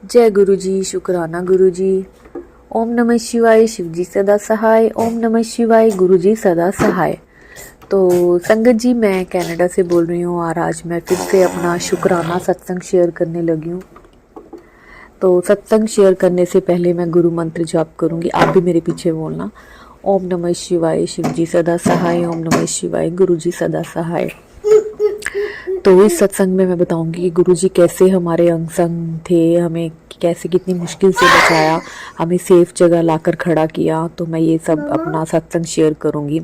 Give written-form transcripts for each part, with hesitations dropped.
जय गुरु जी, शुक्राना गुरु जी। ओम नमः शिवाय, शिव जी सदा सहाय। ओम नमः शिवाय, गुरु जी सदा सहाय। तो संगत जी, मैं कनाडा से बोल रही हूँ और आज मैं फिर से अपना शुक्राना सत्संग शेयर करने लगी हूँ। तो सत्संग शेयर करने से पहले मैं गुरु मंत्र जाप करूँगी, आप भी मेरे पीछे बोलना। ओम नमः शिवाय, शिव जी सदा सहाय। ओम नमः शिवाय, गुरु जी सदा सहाय। तो इस सत्संग में मैं बताऊंगी कि गुरुजी कैसे हमारे अंग संग थे, हमें कैसे कितनी मुश्किल से बचाया, हमें सेफ जगह लाकर खड़ा किया। तो मैं ये सब अपना सत्संग शेयर करूंगी।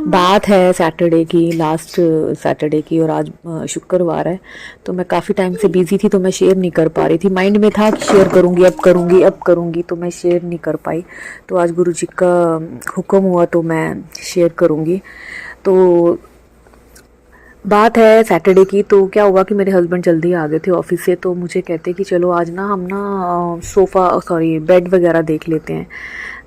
बात है सैटरडे की, लास्ट सैटरडे की, और आज शुक्रवार है। तो मैं काफ़ी टाइम से बिजी थी, तो मैं शेयर नहीं कर पा रही थी। माइंड में था कि शेयर करूंगी, अब करूंगी, अब करूंगी, तो मैं शेयर नहीं कर पाई। तो आज गुरुजी का हुक्म हुआ तो मैं शेयर करूंगी। तो बात है सैटरडे की। तो क्या हुआ कि मेरे हस्बैंड जल्दी आ गए थे ऑफिस से, तो मुझे कहते कि चलो आज ना हम ना सोफ़ा बेड वगैरह देख लेते हैं।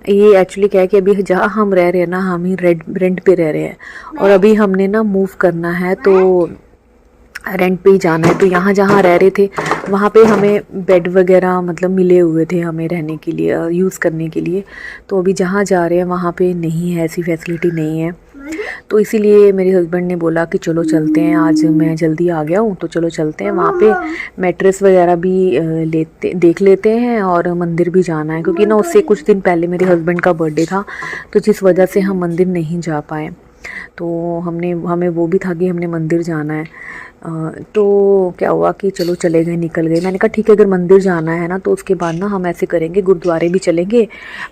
ये एक्चुअली क्या है कि अभी जहाँ हम रह रहे हैं ना, हम ही रेंट पे रह रहे हैं, और अभी हमने ना मूव करना है, तो रेंट पे ही जाना है। तो यहाँ जहाँ रह रहे थे वहाँ पे हमें बेड वगैरह मतलब मिले हुए थे हमें रहने के लिए, यूज़ करने के लिए। तो अभी जहाँ जा रहे हैं वहाँ पे नहीं है, ऐसी फैसिलिटी नहीं है। तो इसीलिए मेरे हस्बैंड ने बोला कि चलो चलते हैं, आज मैं जल्दी आ गया हूँ तो चलो चलते हैं वहाँ पे। मैट्रेस वगैरह भी देख लेते हैं, और मंदिर भी जाना है, क्योंकि ना उससे कुछ दिन पहले मेरे हस्बैंड का बर्थडे था, तो जिस वजह से हम मंदिर नहीं जा पाए। तो हमें वो भी था कि हमने मंदिर जाना है। तो क्या हुआ कि चलो चले गए, निकल गए। मैंने कहा ठीक है, अगर मंदिर जाना है ना तो उसके बाद ना हम ऐसे करेंगे, गुरुद्वारे भी चलेंगे,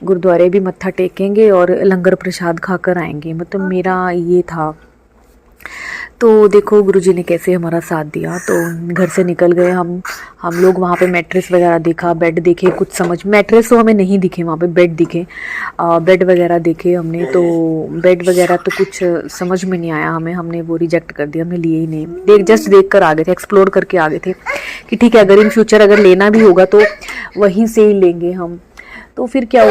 गुरुद्वारे भी मत्था टेकेंगे और लंगर प्रसाद खाकर आएंगे। मतलब मेरा ये था। तो देखो गुरुजी ने कैसे हमारा साथ दिया। तो घर से निकल गए हम लोग। वहाँ पे मैट्रेस वगैरह देखा, बेड देखे, कुछ समझ, मैट्रेस तो हमें नहीं दिखे, वहाँ पे बेड दिखे, बेड वगैरह देखे हमने। तो बेड वगैरह तो कुछ समझ में नहीं आया हमें, हमने वो रिजेक्ट कर दिया, हमने लिए ही नहीं। जस्ट देख कर आ गए थे, एक्सप्लोर करके आ गए थे कि ठीक है, अगर इन फ्यूचर अगर लेना भी होगा तो वहीं से ही लेंगे हम। तो फिर क्या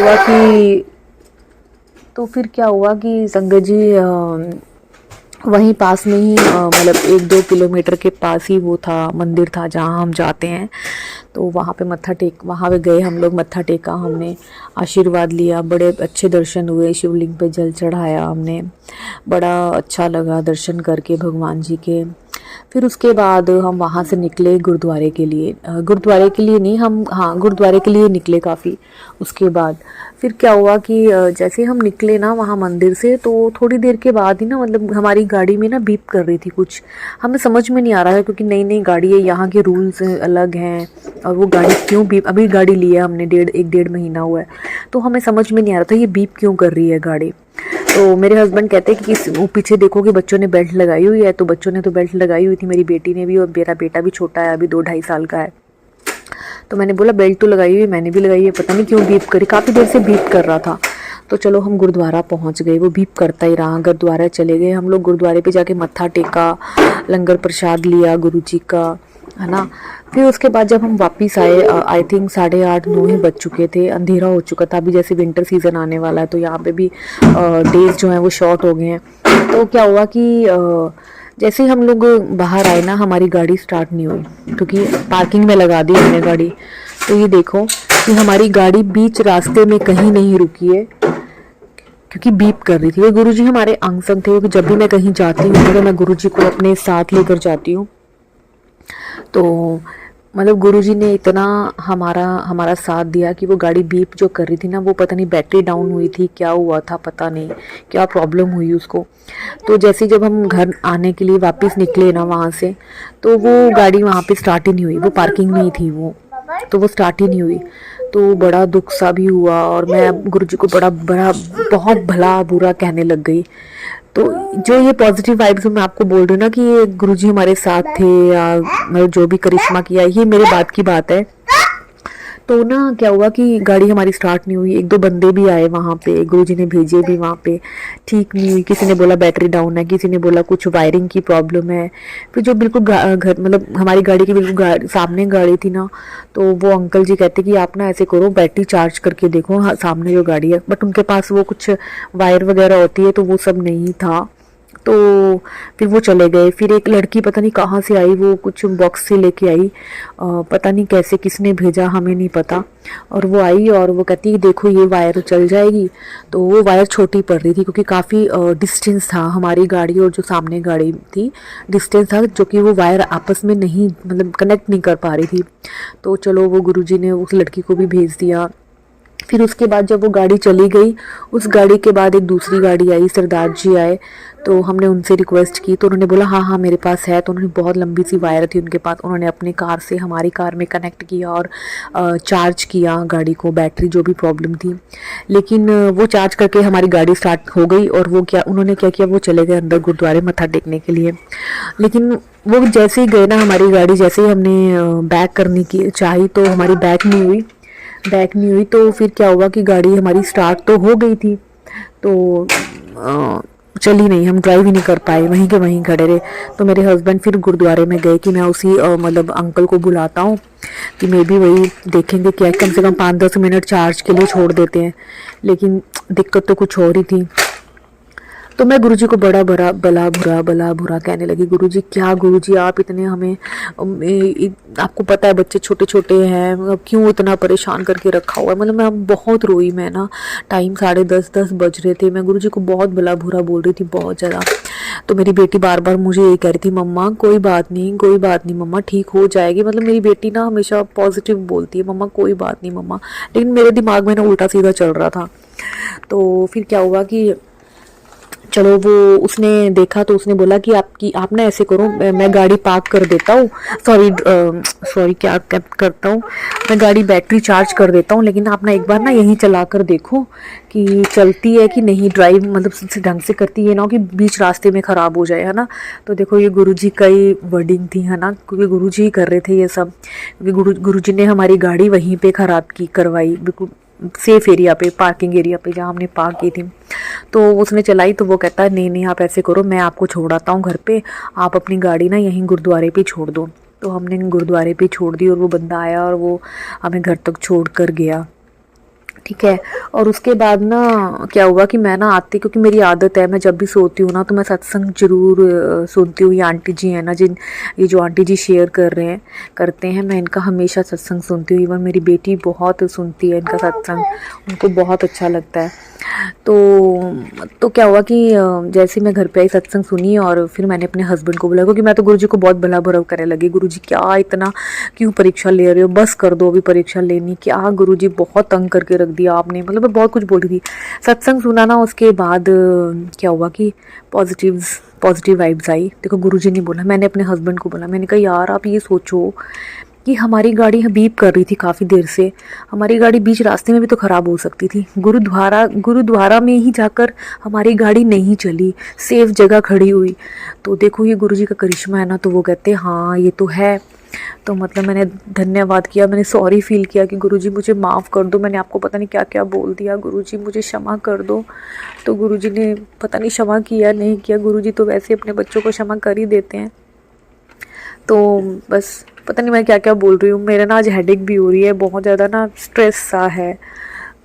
हुआ कि संगत जी, वहीं पास में ही मतलब 1-2 किलोमीटर के पास ही वो था, मंदिर था जहाँ हम जाते हैं। तो वहाँ पे गए हम लोग, मत्था टेका हमने, आशीर्वाद लिया, बड़े अच्छे दर्शन हुए, शिवलिंग पे जल चढ़ाया हमने, बड़ा अच्छा लगा दर्शन करके भगवान जी के। फिर उसके बाद हम वहाँ से निकले गुरुद्वारे के लिए, गुरुद्वारे के लिए नहीं, हम हाँ गुरुद्वारे के लिए निकले काफ़ी। उसके बाद फिर क्या हुआ कि जैसे हम निकले ना वहाँ मंदिर से, तो थोड़ी देर के बाद ही ना मतलब हमारी गाड़ी में ना बीप कर रही थी कुछ। हमें समझ में नहीं आ रहा है, क्योंकि नई नई गाड़ी है, यहाँ के रूल्स अलग हैं, और वो गाड़ी क्यों बीप, अभी गाड़ी ली है हमने, 1-1.5 महीना हुआ है, तो हमें समझ में नहीं आ रहा था ये बीप क्यों कर रही है गाड़ी। तो मेरे हस्बैंड कहते हैं कि वो पीछे देखो कि बच्चों ने बेल्ट लगाई हुई है। तो बच्चों ने तो बेल्ट लगाई हुई थी, मेरी बेटी ने भी, और मेरा बेटा भी छोटा है, अभी 2-2.5 साल का है। तो मैंने बोला बेल्ट तो लगाई हुई है, मैंने भी लगाई है, पता नहीं क्यों बीप करी, काफ़ी देर से बीप कर रहा था। तो चलो हम गुरुद्वारा पहुंच गए, वो बीप करता ही रहा, गुरुद्वारा चले गए हम लोग। गुरुद्वारे पे जाके मत्था टेका, लंगर प्रसाद लिया गुरु जी का, है ना। फिर उसके बाद जब हम वापस आए, आई थिंक 8:30-9 ही बज चुके थे, अंधेरा हो चुका था। अभी जैसे विंटर सीजन आने वाला है तो यहाँ पे भी डेज जो हैं वो शॉर्ट हो गए हैं। तो क्या हुआ कि जैसे ही हम लोग बाहर आए ना, हमारी गाड़ी स्टार्ट नहीं हुई, क्योंकि पार्किंग में लगा दी हमने गाड़ी। तो ये देखो कि हमारी गाड़ी बीच रास्ते में कहीं नहीं रुकी है, क्योंकि बीप कर रही थी। वो गुरुजी हमारे अंग संग थे, क्योंकि जब भी मैं कहीं जाती हूँ तो मैं गुरुजी को अपने साथ लेकर जाती हूँ। तो मतलब गुरुजी ने इतना हमारा साथ दिया कि वो गाड़ी बीप जो कर रही थी ना, वो पता नहीं बैटरी डाउन हुई थी, क्या हुआ था पता नहीं, क्या प्रॉब्लम हुई उसको। तो जैसे जब हम घर आने के लिए वापस निकले ना वहाँ से, तो वो गाड़ी वहाँ पे स्टार्ट ही नहीं हुई, वो पार्किंग में ही थी वो, तो वो स्टार्ट ही नहीं हुई। तो बड़ा दुख सा भी हुआ, और मैं गुरुजी को बड़ा बड़ा बहुत भला बुरा कहने लग गई। तो जो ये पॉजिटिव वाइब्स मैं आपको बोल रही हूँ ना कि ये गुरुजी हमारे साथ थे, या मतलब जो भी करिश्मा किया, ये मेरे बात की बात है। तो ना क्या हुआ कि गाड़ी हमारी स्टार्ट नहीं हुई। 1-2 बंदे भी आए वहाँ पे, गुरुजी ने भेजे भी वहाँ पे, ठीक नहीं हुई। किसी ने बोला बैटरी डाउन है, किसी ने बोला कुछ वायरिंग की प्रॉब्लम है। फिर जो बिल्कुल घर मतलब हमारी गाड़ी की बिल्कुल सामने गाड़ी थी ना, तो वो अंकल जी कहते कि आप ना ऐसे करो, बैटरी चार्ज करके देखो, हाँ, सामने जो गाड़ी है। बट उनके पास वो कुछ वायर वगैरह होती है, तो वो सब नहीं था। तो फिर वो चले गए। फिर एक लड़की पता नहीं कहाँ से आई, वो कुछ बॉक्स से लेके आई, पता नहीं कैसे किसने भेजा हमें नहीं पता। और वो आई और वो कहती है देखो ये वायर चल जाएगी। तो वो वायर छोटी पड़ रही थी क्योंकि काफ़ी डिस्टेंस था हमारी गाड़ी और जो सामने गाड़ी थी, डिस्टेंस था जो कि वो वायर आपस में नहीं मतलब कनेक्ट नहीं कर पा रही थी। तो चलो वो गुरुजी ने उस लड़की को भी भेज दिया। फिर उसके बाद जब वो गाड़ी चली गई, उस गाड़ी के बाद एक दूसरी गाड़ी आई, सरदार जी आए। तो हमने उनसे रिक्वेस्ट की तो उन्होंने बोला हाँ हाँ मेरे पास है। तो उन्होंने बहुत लंबी सी वायर थी उनके पास, उन्होंने अपनी कार से हमारी कार में कनेक्ट किया और चार्ज किया गाड़ी को, बैटरी जो भी प्रॉब्लम थी। लेकिन वो चार्ज करके हमारी गाड़ी स्टार्ट हो गई और वो क्या उन्होंने क्या किया, वो चले गए अंदर गुरुद्वारे मत्था टेकने के लिए। लेकिन वो जैसे ही गए ना, हमारी गाड़ी जैसे ही हमने बैक करने की चाही तो हमारी बैक नहीं हुई। तो फिर क्या हुआ कि गाड़ी हमारी स्टार्ट तो हो गई थी, तो चली नहीं, हम ड्राइव ही नहीं कर पाए, वहीं के वहीं खड़े रहे। तो मेरे हस्बैंड फिर गुरुद्वारे में गए कि मैं उसी मतलब अंकल को बुलाता हूँ कि मे भी वही देखेंगे क्या, कम से कम 5-10 मिनट चार्ज के लिए छोड़ देते हैं। लेकिन दिक्कत तो कुछ और ही थी। तो मैं गुरुजी को बड़ा बड़ा भला बुरा कहने लगी। गुरुजी क्या गुरुजी आप इतने हमें आपको पता है बच्चे छोटे छोटे हैं, अब क्यों इतना परेशान करके रखा हुआ है। मतलब मैं बहुत रोई, मैं ना टाइम 10:30 बज रहे थे, मैं गुरुजी को बहुत भला बुरा बोल रही थी, बहुत ज़्यादा। तो मेरी बेटी बार बार मुझे ये कह रही थी मम्मा कोई बात नहीं मम्मा ठीक हो जाएगी। मतलब मेरी बेटी ना हमेशा पॉजिटिव बोलती है, मम्मा कोई बात नहीं मम्मा। लेकिन मेरे दिमाग में ना उल्टा सीधा चल रहा था। तो फिर क्या हुआ कि चलो वो उसने देखा तो उसने बोला कि आप ना ऐसे करो, मैं गाड़ी पार्क कर देता हूँ, सॉरी क्या करता हूँ, मैं गाड़ी बैटरी चार्ज कर देता हूँ, लेकिन आप ना एक बार ना यहीं चला कर देखो कि चलती है कि नहीं, ड्राइव मतलब ढंग से करती है ना कि बीच रास्ते में ख़राब हो जाए, है ना। तो देखो ये गुरुजी का ही वर्डिंग थी, है ना, क्योंकि गुरुजी ही कर रहे थे ये सब। क्योंकि गुरुजी ने हमारी गाड़ी वहीं पे ख़राब करवाई, बिल्कुल सेफ एरिया पे, पार्किंग एरिया पे जहाँ हमने पार्क की थी। तो उसने चलाई तो वो कहता है नहीं आप ऐसे करो, मैं आपको छोड़ आता हूँ घर पे, आप अपनी गाड़ी ना यहीं गुरुद्वारे पे छोड़ दो। तो हमने गुरुद्वारे पे छोड़ दी और वो बंदा आया और वो हमें घर तक छोड़ कर गया, ठीक है। और उसके बाद ना क्या हुआ कि मैं ना आती, क्योंकि मेरी आदत है मैं जब भी सोती हूँ ना तो मैं सत्संग जरूर सुनती हूँ। ये आंटी जी है ना, ये जो आंटी जी शेयर करते हैं, मैं इनका हमेशा सत्संग सुनती हूँ। इवन मेरी बेटी बहुत सुनती है इनका सत्संग, उनको बहुत अच्छा लगता है। तो क्या हुआ कि जैसे मैं घर पे आई सत्संग सुनी और फिर मैंने अपने हस्बैंड को बोला, क्योंकि मैं तो गुरुजी को बहुत भला बुरा करने लगी, गुरुजी क्या इतना क्यों परीक्षा ले रहे हो, बस कर दो अभी परीक्षा लेनी, क्या गुरुजी बहुत तंग करके रख दिया आपने। मतलब मैं बहुत कुछ बोल रही थी। सत्संग सुना ना, उसके बाद क्या हुआ कि पॉजिटिव वाइब्स आई। देखो गुरुजी ने बोला, मैंने अपने हस्बैंड को बोला, मैंने कहा यार आप ये सोचो कि हमारी गाड़ी बीप कर रही थी काफ़ी देर से, हमारी गाड़ी बीच रास्ते में भी तो ख़राब हो सकती थी। गुरुद्वारा में ही जाकर हमारी गाड़ी नहीं चली, सेफ जगह खड़ी हुई। तो देखो ये गुरुजी का करिश्मा है ना। तो वो कहते हैं हाँ ये तो है। तो मतलब मैंने धन्यवाद किया, मैंने सॉरी फील किया कि गुरुजी मुझे माफ़ कर दो, मैंने आपको पता नहीं क्या क्या बोल दिया, गुरुजी मुझे क्षमा कर दो। तो गुरुजी ने पता नहीं क्षमा किया नहीं किया, गुरुजी तो वैसे अपने बच्चों को क्षमा कर ही देते हैं। तो बस पता नहीं मैं क्या क्या बोल रही हूँ, मेरा ना आज हेडेक भी हो रही है, बहुत ज़्यादा ना स्ट्रेस सा है।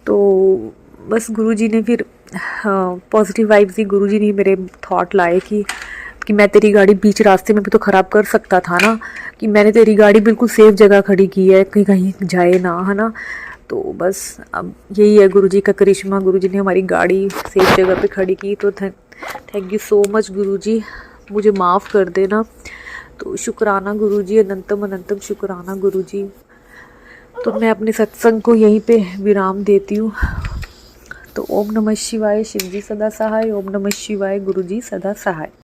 तो बस गुरुजी ने फिर पॉजिटिव वाइब्स दी, गुरुजी ने मेरे थॉट लाए कि मैं तेरी गाड़ी बीच रास्ते में भी तो ख़राब कर सकता था ना, कि मैंने तेरी गाड़ी बिल्कुल सेफ जगह खड़ी की है, कहीं जाए ना, है ना। तो बस अब यही है गुरुजी का करिश्मा, गुरुजी ने हमारी गाड़ी सेफ जगह पे खड़ी की। तो थैंक यू सो मच गुरुजी, मुझे माफ़ कर देना। तो शुक्राना गुरुजी, अनंतम अनंतम शुक्राना गुरुजी। तो मैं अपने सत्संग को यहीं पे विराम देती हूँ। तो ओम नमः शिवाय, शिवजी सदा सहाय, ओम नमः शिवाय, गुरुजी सदा सहाय।